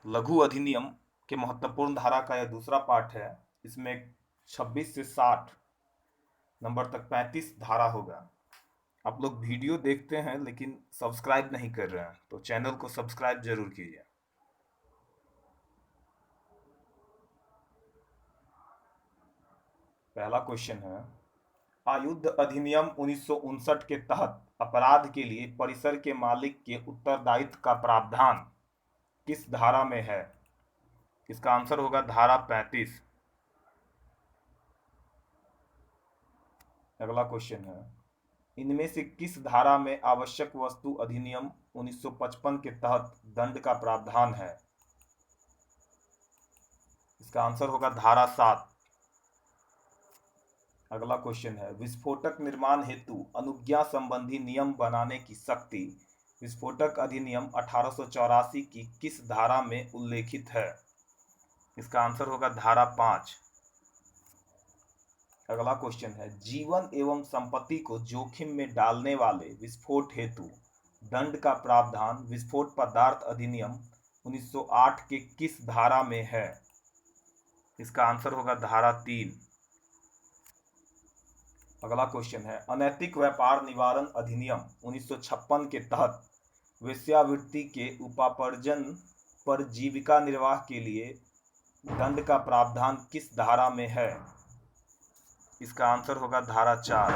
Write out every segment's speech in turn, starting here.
लघु अधिनियम के महत्वपूर्ण धारा का यह दूसरा पार्ट है। इसमें 26 से 60 नंबर तक 35 धारा होगा। आप लोग वीडियो देखते हैं लेकिन सब्सक्राइब नहीं कर रहे हैं, तो चैनल को सब्सक्राइब जरूर कीजिए। पहला क्वेश्चन है, आयुध अधिनियम 1959 के तहत अपराध के लिए परिसर के मालिक के उत्तरदायित्व का प्रावधान किस धारा में है? इसका आंसर होगा धारा 35। अगला क्वेश्चन है, इनमें से किस धारा में आवश्यक वस्तु अधिनियम 1955 के तहत दंड का प्रावधान है? इसका आंसर होगा धारा 7। अगला क्वेश्चन है, विस्फोटक निर्माण हेतु अनुज्ञा संबंधी नियम बनाने की शक्ति विस्फोटक अधिनियम 1884 की किस धारा में उल्लेखित है? इसका आंसर होगा धारा 5। अगला क्वेश्चन है, जीवन एवं संपत्ति को जोखिम में डालने वाले विस्फोट हेतु दंड का प्रावधान विस्फोट पदार्थ अधिनियम 1908 के किस धारा में है? इसका आंसर होगा धारा 3। अगला क्वेश्चन है, अनैतिक व्यापार निवारण अधिनियम 1956 के तहत वेश्यावृत्ति के उपार्जन पर जीविका निर्वाह के लिए दंड का प्रावधान किस धारा में है? इसका आंसर होगा धारा 4।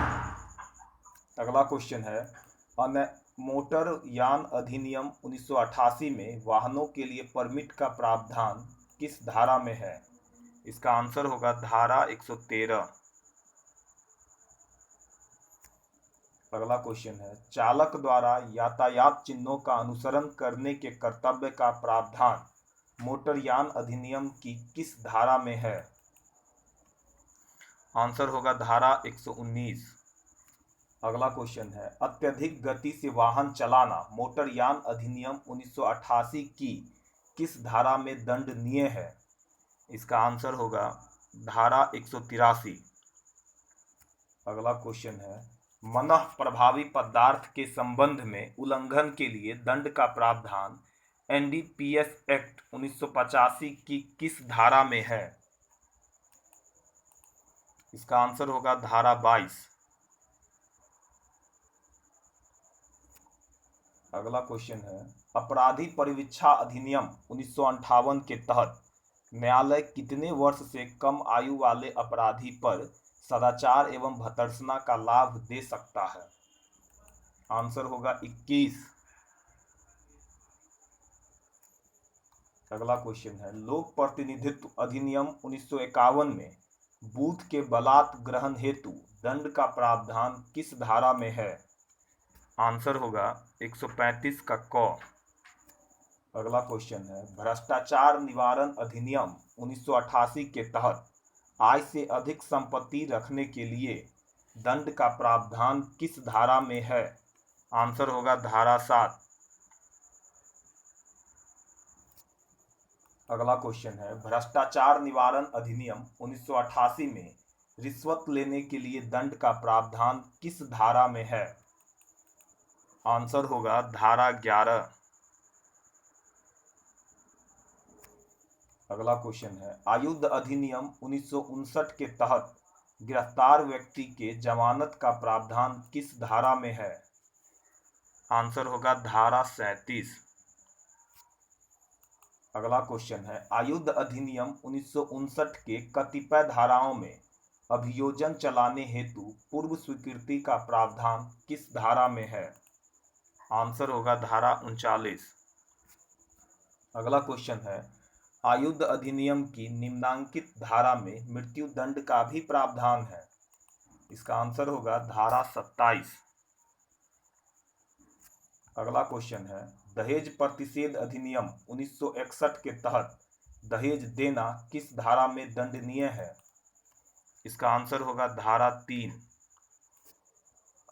अगला क्वेश्चन है, मोटर यान अधिनियम 1988 में वाहनों के लिए परमिट का प्रावधान किस धारा में है? इसका आंसर होगा धारा 113। अगला क्वेश्चन है, चालक द्वारा यातायात चिन्हों का अनुसरण करने के कर्तव्य का प्रावधान मोटरयान अधिनियम की किस धारा में है? आंसर होगा धारा 119। अगला क्वेश्चन है, अत्यधिक गति से वाहन चलाना मोटरयान अधिनियम 1988 की किस धारा में दंडनीय है? इसका आंसर होगा धारा 183। अगला क्वेश्चन है, मनः प्रभावी पदार्थ के संबंध में उल्लंघन के लिए दंड का प्रावधान एनडीपीएस एक्ट 1985 की किस धारा में है? इसका आंसर होगा धारा 22। अगला क्वेश्चन है, अपराधी परिवीक्षा अधिनियम 1958 के तहत न्यायालय कितने वर्ष से कम आयु वाले अपराधी पर सदाचार एवं भर्त्सना का लाभ दे सकता है? आंसर होगा 21। अगला क्वेश्चन है, लोक प्रतिनिधित्व अधिनियम 1951 में बूथ के बलात् ग्रहण हेतु दंड का प्रावधान किस धारा में है? आंसर होगा 135 का क। अगला क्वेश्चन है, भ्रष्टाचार निवारण अधिनियम 1988 के तहत आय से अधिक संपत्ति रखने के लिए दंड का प्रावधान किस धारा में है? आंसर होगा धारा 7। अगला क्वेश्चन है, भ्रष्टाचार निवारण अधिनियम 1988 में रिश्वत लेने के लिए दंड का प्रावधान किस धारा में है? आंसर होगा धारा 11। अगला क्वेश्चन है, आयुध अधिनियम 1959 के तहत गिरफ्तार व्यक्ति के जमानत का प्रावधान किस धारा में है? आंसर होगा धारा 37। अगला क्वेश्चन है, आयुध अधिनियम 1959 के कतिपय धाराओं में अभियोजन चलाने हेतु पूर्व स्वीकृति का प्रावधान किस धारा में है? आंसर होगा धारा 39। अगला क्वेश्चन है, आयुध अधिनियम की निम्नांकित धारा में मृत्यु दंड का भी प्रावधान है? इसका आंसर होगा धारा 27। अगला क्वेश्चन है, दहेज प्रतिषेध अधिनियम 1961 के तहत दहेज देना किस धारा में दंडनीय है? इसका आंसर होगा धारा 3।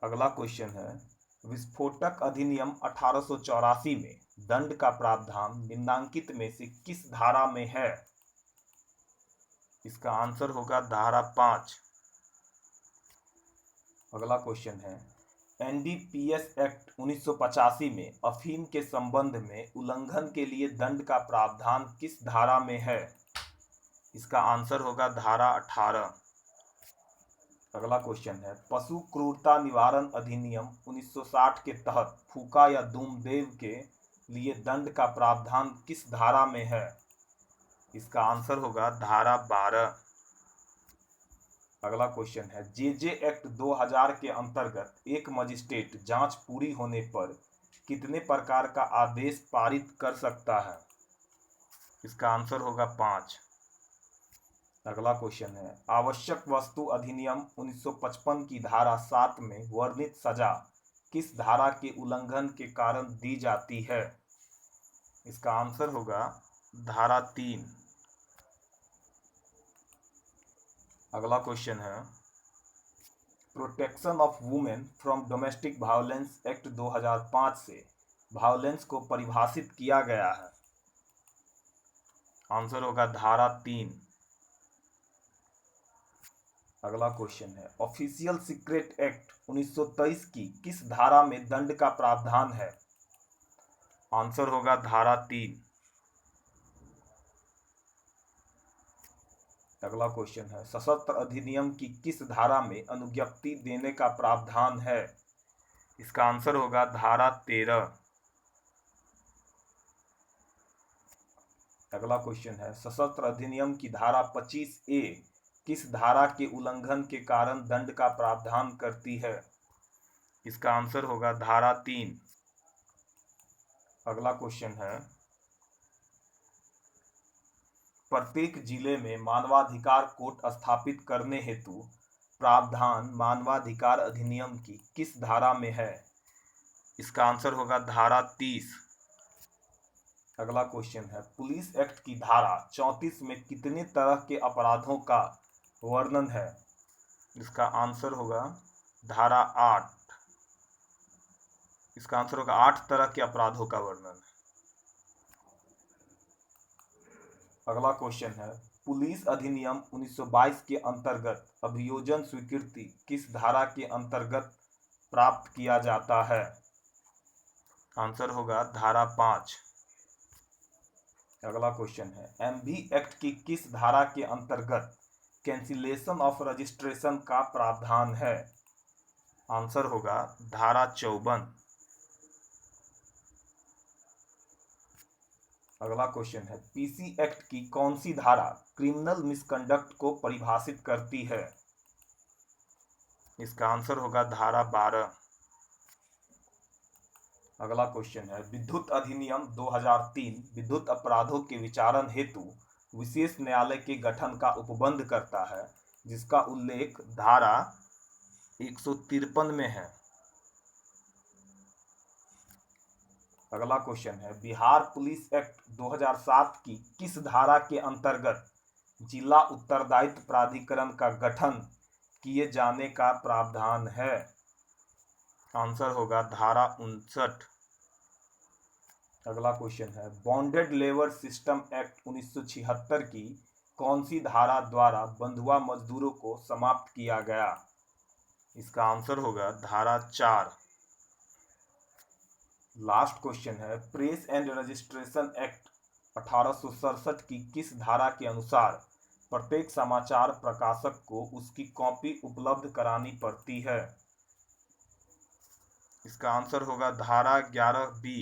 अगला क्वेश्चन है, विस्फोटक अधिनियम 1884 में दंड का प्रावधान निम्नांकित में से किस धारा में है? इसका आंसर होगा धारा 5। अगला क्वेश्चन है, एनडीपीएस एक्ट 1985 में अफीम के संबंध में उल्लंघन के लिए दंड का प्रावधान किस धारा में है? इसका आंसर होगा धारा 18। अगला क्वेश्चन है, पशु क्रूरता निवारण अधिनियम 1960 के तहत फूका या धूमदेव के लिए दंड का प्रावधान किस धारा में है? इसका आंसर होगा धारा 12। अगला क्वेश्चन है, जेजे एक्ट 2000 के अंतर्गत एक मजिस्ट्रेट जांच पूरी होने पर कितने प्रकार का आदेश पारित कर सकता है? इसका आंसर होगा 5। अगला क्वेश्चन है, आवश्यक वस्तु अधिनियम 1955 की धारा 7 में वर्णित सजा किस धारा के उल्लंघन के कारण दी जाती है? इसका आंसर होगा धारा 3। अगला क्वेश्चन है, protection of women from domestic violence act 2005 से वायलेंस को परिभाषित किया गया है। आंसर होगा धारा 3। अगला क्वेश्चन है, ऑफिशियल सीक्रेट एक्ट 1923 की किस धारा में दंड का प्रावधान है? आंसर होगा धारा 3। अगला क्वेश्चन है, सशस्त्र अधिनियम की किस धारा में अनुज्ञप्ति देने का प्रावधान है? इसका आंसर होगा धारा 13। अगला क्वेश्चन है, सशस्त्र अधिनियम की धारा 25A किस धारा के उल्लंघन के कारण दंड का प्रावधान करती है? इसका आंसर होगा धारा 3। अगला क्वेश्चन है, प्रत्येक जिले में मानवाधिकार कोर्ट स्थापित करने हेतु प्रावधान मानवाधिकार अधिनियम की किस धारा में है? इसका आंसर होगा धारा 30। अगला क्वेश्चन है, पुलिस एक्ट की धारा 34 में कितने तरह के अपराधों का वर्णन है? इसका आंसर होगा धारा 8। इसका आंसर होगा 8 तरह के अपराधों का वर्णन है। अगला क्वेश्चन है, पुलिस अधिनियम 1922 के अंतर्गत अभियोजन स्वीकृति किस धारा के अंतर्गत प्राप्त किया जाता है? आंसर होगा धारा 5। अगला क्वेश्चन है, एमवी एक्ट की किस धारा के अंतर्गत कैंसिलेशन ऑफ रजिस्ट्रेशन का प्रावधान है? आंसर होगा धारा 54। अगला क्वेश्चन है, पीसी एक्ट की कौन सी धारा क्रिमिनल मिसकंडक्ट को परिभाषित करती है? इसका आंसर होगा धारा 12। अगला क्वेश्चन है, विद्युत अधिनियम 2003 विद्युत अपराधों के विचारण हेतु विशेष न्यायालय के गठन का उपबंध करता है, जिसका उल्लेख धारा 153 में है। अगला क्वेश्चन है, बिहार पुलिस एक्ट 2007 की किस धारा के अंतर्गत जिला उत्तरदायित्व प्राधिकरण का गठन किए जाने का प्रावधान है? आंसर होगा धारा 59। अगला क्वेश्चन है, बॉन्डेड लेबर सिस्टम एक्ट 1976 की कौन सी धारा द्वारा बंधुआ मजदूरों को समाप्त किया गया? इसका आंसर होगा धारा 4। लास्ट क्वेश्चन है, प्रेस एंड रजिस्ट्रेशन एक्ट 1867 की किस धारा के अनुसार प्रत्येक समाचार प्रकाशक को उसकी कॉपी उपलब्ध करानी पड़ती है? इसका आंसर होगा धारा 11B।